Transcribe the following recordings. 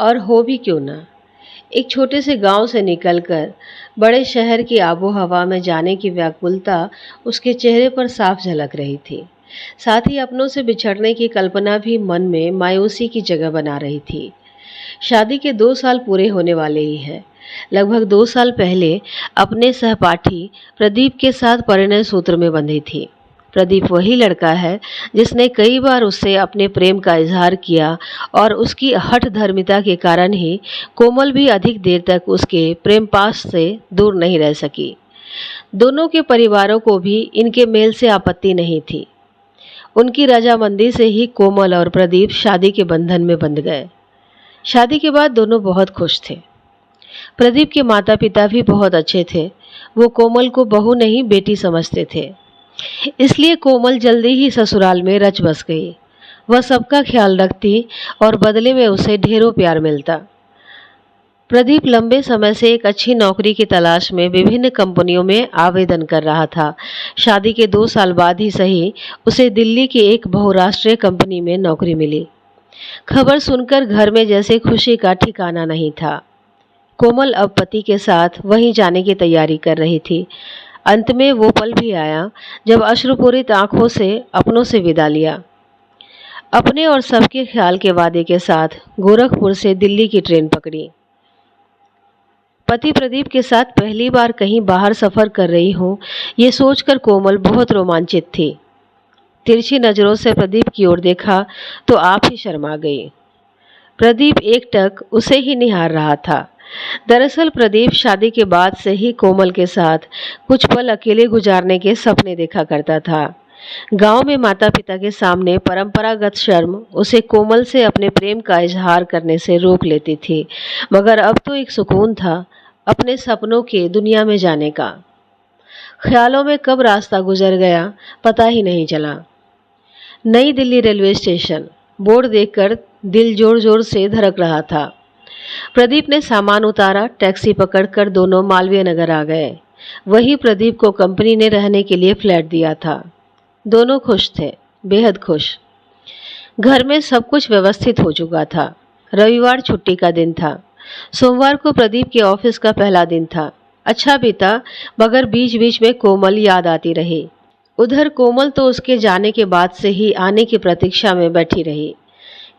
और हो भी क्यों ना। एक छोटे से गांव से निकलकर बड़े शहर की आबोहवा में जाने की व्याकुलता उसके चेहरे पर साफ झलक रही थी। साथ ही अपनों से बिछड़ने की कल्पना भी मन में मायूसी की जगह बना रही थी। शादी के 2 साल पूरे होने वाले ही हैं। लगभग 2 साल पहले अपने सहपाठी प्रदीप के साथ परिणय सूत्र में बंधी थी। प्रदीप वही लड़का है जिसने कई बार उससे अपने प्रेम का इजहार किया और उसकी हठ धर्मिता के कारण ही कोमल भी अधिक देर तक उसके प्रेम पास से दूर नहीं रह सकी। दोनों के परिवारों को भी इनके मेल से आपत्ति नहीं थी। उनकी रजामंदी से ही कोमल और प्रदीप शादी के बंधन में बंध गए। शादी के बाद दोनों बहुत खुश थे। प्रदीप के माता पिता भी बहुत अच्छे थे। वो कोमल को बहू नहीं बेटी समझते थे। इसलिए कोमल जल्दी ही ससुराल में रच बस गई। वह सबका ख्याल रखती और बदले में उसे ढेरों प्यार मिलता। प्रदीप लंबे समय से एक अच्छी नौकरी की तलाश में विभिन्न कंपनियों में आवेदन कर रहा था। शादी के 2 साल बाद ही सही उसे दिल्ली की एक बहुराष्ट्रीय कंपनी में नौकरी मिली। खबर सुनकर घर में जैसे खुशी का ठिकाना नहीं था। कोमल अब पति के साथ वहीं जाने की तैयारी कर रही थी। अंत में वो पल भी आया जब अश्रुपूरित आंखों से अपनों से विदा लिया। अपने और सबके ख्याल के वादे के साथ गोरखपुर से दिल्ली की ट्रेन पकड़ी। पति प्रदीप के साथ पहली बार कहीं बाहर सफर कर रही हूँ, ये सोचकर कोमल बहुत रोमांचित थी। तिरछी नजरों से प्रदीप की ओर देखा तो आप ही शर्मा गई। प्रदीप एकटक उसे ही निहार रहा था। दरअसल प्रदीप शादी के बाद से ही कोमल के साथ कुछ पल अकेले गुजारने के सपने देखा करता था। गांव में माता पिता के सामने परंपरागत शर्म उसे कोमल से अपने प्रेम का इजहार करने से रोक लेती थी, मगर अब तो एक सुकून था अपने सपनों के दुनिया में जाने का। ख्यालों में कब रास्ता गुजर गया पता ही नहीं चला। नई दिल्ली रेलवे स्टेशन। बोर्ड देखकर दिल जोर जोर से धड़क रहा था। प्रदीप ने सामान उतारा। टैक्सी पकड़कर दोनों मालवीय नगर आ गए। वही प्रदीप को कंपनी ने रहने के लिए फ्लैट दिया था। दोनों खुश थे, बेहद खुश। घर में सब कुछ व्यवस्थित हो चुका था। रविवार छुट्टी का दिन था। सोमवार को प्रदीप के ऑफिस का पहला दिन था। अच्छा बीता, मगर बीच बीच में कोमल याद आती रही। उधर कोमल तो उसके जाने के बाद से ही आने की प्रतीक्षा में बैठी रही।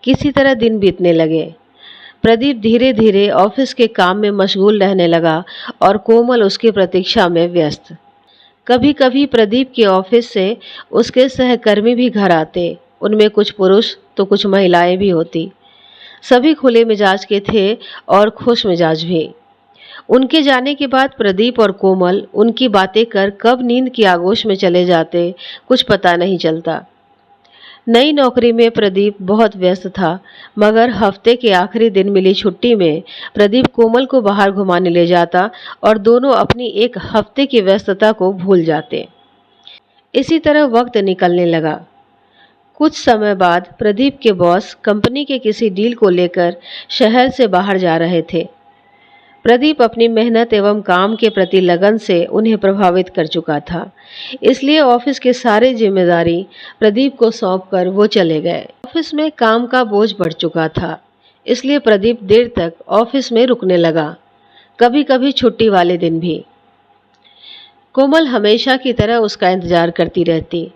किसी तरह दिन बीतने लगे। प्रदीप धीरे धीरे ऑफिस के काम में मशगूल रहने लगा और कोमल उसकी प्रतीक्षा में व्यस्त। कभी कभी प्रदीप के ऑफिस से उसके सहकर्मी भी घर आते। उनमें कुछ पुरुष तो कुछ महिलाएं भी होती। सभी खुले मिजाज के थे और खुश मिजाज भी। उनके जाने के बाद प्रदीप और कोमल उनकी बातें कर कब नींद की आगोश में चले जाते कुछ पता नहीं चलता। नई नौकरी में प्रदीप बहुत व्यस्त था, मगर हफ्ते के आखिरी दिन मिली छुट्टी में प्रदीप कोमल को बाहर घुमाने ले जाता और दोनों अपनी एक हफ्ते की व्यस्तता को भूल जाते। इसी तरह वक्त निकलने लगा। कुछ समय बाद प्रदीप के बॉस कंपनी के किसी डील को लेकर शहर से बाहर जा रहे थे। प्रदीप अपनी मेहनत एवं काम के प्रति लगन से उन्हें प्रभावित कर चुका था, इसलिए ऑफिस के सारे जिम्मेदारी प्रदीप को सौंपकर वो चले गए। ऑफिस में काम का बोझ बढ़ चुका था, इसलिए प्रदीप देर तक ऑफिस में रुकने लगा, कभी कभी छुट्टी वाले दिन भी। कोमल हमेशा की तरह उसका इंतजार करती रहती।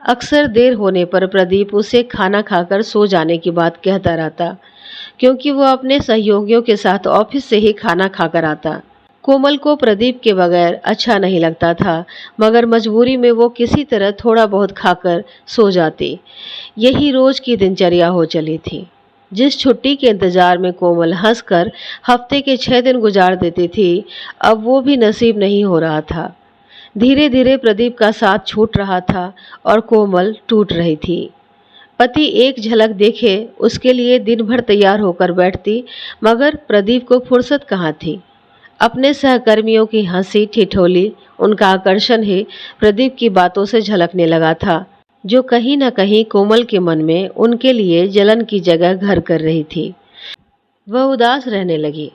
अक्सर देर होने पर प्रदीप उसे खाना खाकर सो जाने की बात कहता रहता, क्योंकि वो अपने सहयोगियों के साथ ऑफिस से ही खाना खाकर आता। कोमल को प्रदीप के बगैर अच्छा नहीं लगता था, मगर मजबूरी में वो किसी तरह थोड़ा बहुत खाकर सो जाती। यही रोज की दिनचर्या हो चली थी। जिस छुट्टी के इंतजार में कोमल हंसकर हफ्ते के 6 दिन गुजार देती थी, अब वो भी नसीब नहीं हो रहा था। धीरे धीरे प्रदीप का साथ छूट रहा था और कोमल टूट रही थी। पति एक झलक देखे उसके लिए दिन भर तैयार होकर बैठती, मगर प्रदीप को फुर्सत कहाँ थी। अपने सहकर्मियों की हंसी ठिठोली, उनका आकर्षण ही प्रदीप की बातों से झलकने लगा था, जो कहीं न कहीं कोमल के मन में उनके लिए जलन की जगह घर कर रही थी। वह उदास रहने लगी,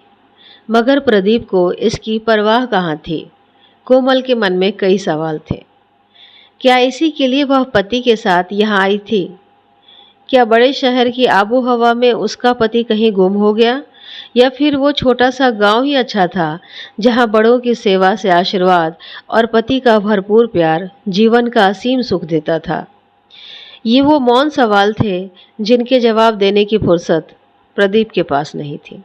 मगर प्रदीप को इसकी परवाह कहाँ थी। कोमल के मन में कई सवाल थे। क्या इसी के लिए वह पति के साथ यहाँ आई थी? क्या बड़े शहर की आबो-हवा में उसका पति कहीं गुम हो गया? या फिर वो छोटा-सा गाँव ही अच्छा था, जहाँ बड़ों की सेवा से आशीर्वाद और पति का भरपूर प्यार जीवन का असीम सुख देता था? ये वो मौन सवाल थे, जिनके जवाब देने की फुर्सत प्रदीप के पास नहीं थी।